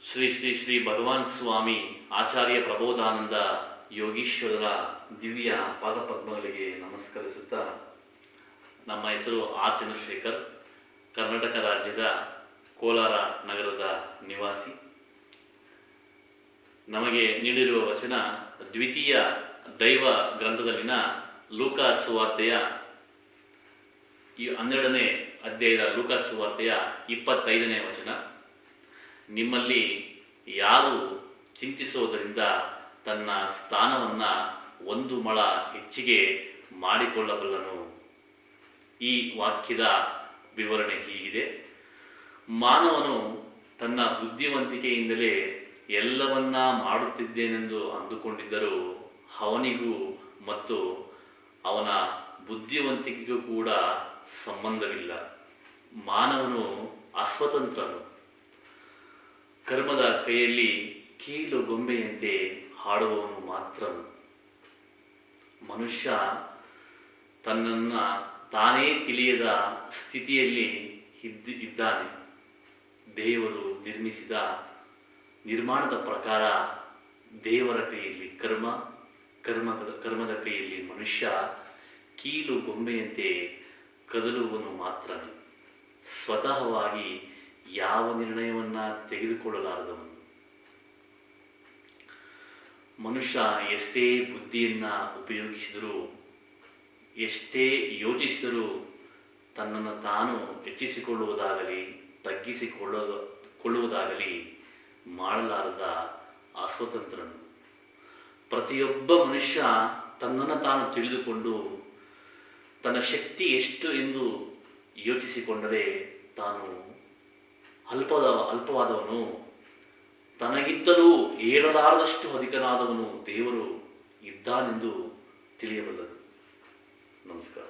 ಶ್ರೀ ಶ್ರೀ ಶ್ರೀ ಭಗವಾನ್ ಸ್ವಾಮಿ ಆಚಾರ್ಯ ಪ್ರಬೋಧಾನಂದ ಯೋಗೀಶ್ವರರ ದಿವ್ಯ ಪಾದಪದ್ಮಗಳಿಗೆ ನಮಸ್ಕರಿಸುತ್ತಾ, ನಮ್ಮ ಹೆಸರು ಆರ್ ಚಂದ್ರಶೇಖರ್, ಕರ್ನಾಟಕ ರಾಜ್ಯದ ಕೋಲಾರ ನಗರದ ನಿವಾಸಿ. ನಮಗೆ ನೀಡಿರುವ ವಚನ ದ್ವಿತೀಯ ದೈವ ಗ್ರಂಥದಲ್ಲಿನ ಲೂಕಾ ಸುವಾರ್ತೆಯ 12ನೇ ಅಧ್ಯಾಯದ ಲೂಕಾ ಸುವಾರ್ತೆಯ 25ನೇ ವಚನ. ನಿಮ್ಮಲ್ಲಿ ಯಾರು ಚಿಂತಿಸುವುದರಿಂದ ತನ್ನ ಸ್ಥಾನವನ್ನು 1 ಮೊಳ ಹೆಚ್ಚಿಗೆ ಮಾಡಿಕೊಳ್ಳಬಲ್ಲನು? ಈ ವಾಕ್ಯದ ವಿವರಣೆ ಹೀಗಿದೆ: ಮಾನವನು ತನ್ನ ಬುದ್ಧಿವಂತಿಕೆಯಿಂದಲೇ ಎಲ್ಲವನ್ನ ಮಾಡುತ್ತಿದ್ದೇನೆಂದು ಅಂದುಕೊಂಡಿದ್ದರೂ ಅವನಿಗೂ ಮತ್ತು ಅವನ ಬುದ್ಧಿವಂತಿಕೆಗೂ ಕೂಡ ಸಂಬಂಧವಿಲ್ಲ. ಮಾನವನು ಅಸ್ವತಂತ್ರನು, ಕರ್ಮದ ಕೈಯಲ್ಲಿ ಕೀಲು ಗೊಂಬೆಯಂತೆ ಹಾಡುವವನು ಮಾತ್ರನು. ಮನುಷ್ಯ ತನ್ನನ್ನು ತಾನೇ ತಿಳಿಯದ ಸ್ಥಿತಿಯಲ್ಲಿ ಇದ್ದಾನೆ. ದೇವರು ನಿರ್ಮಿಸಿದ ನಿರ್ಮಾಣದ ಪ್ರಕಾರ ದೇವರ ಕೈಯಲ್ಲಿ ಕರ್ಮದ ಕೈಯಲ್ಲಿ ಮನುಷ್ಯ ಕೀಲು ಗೊಂಬೆಯಂತೆ ಕದಲುವನು ಮಾತ್ರನೇ. ಸ್ವತಃವಾಗಿ ಯಾವ ನಿರ್ಣಯವನ್ನ ತೆಗೆದುಕೊಳ್ಳಲಾರದವನು. ಮನುಷ್ಯ ಎಷ್ಟೇ ಬುದ್ಧಿಯನ್ನ ಉಪಯೋಗಿಸಿದರೂ, ಎಷ್ಟೇ ಯೋಚಿಸಿದರೂ ತನ್ನನ್ನು ತಾನು ಹೆಚ್ಚಿಸಿಕೊಳ್ಳುವುದಾಗಲಿ ತಗ್ಗಿಸಿಕೊಳ್ಳುವುದಾಗಲಿ ಮಾಡಲಾರದ ಅಸ್ವತಂತ್ರನು. ಪ್ರತಿಯೊಬ್ಬ ಮನುಷ್ಯ ತನ್ನನ್ನು ತಾನು ತಿಳಿದುಕೊಂಡು ತನ್ನ ಶಕ್ತಿ ಎಷ್ಟು ಎಂದು ಯೋಚಿಸಿಕೊಂಡರೆ ತಾನು ಅಲ್ಪವಾದವನು, ತನಗಿಂತಲೂ ಏಳಲಾರದಷ್ಟು ಅಧಿಕನಾದವನು ದೇವರು ಇದ್ದಾನೆಂದು ತಿಳಿಯಬಲ್ಲದು. ನಮಸ್ಕಾರ.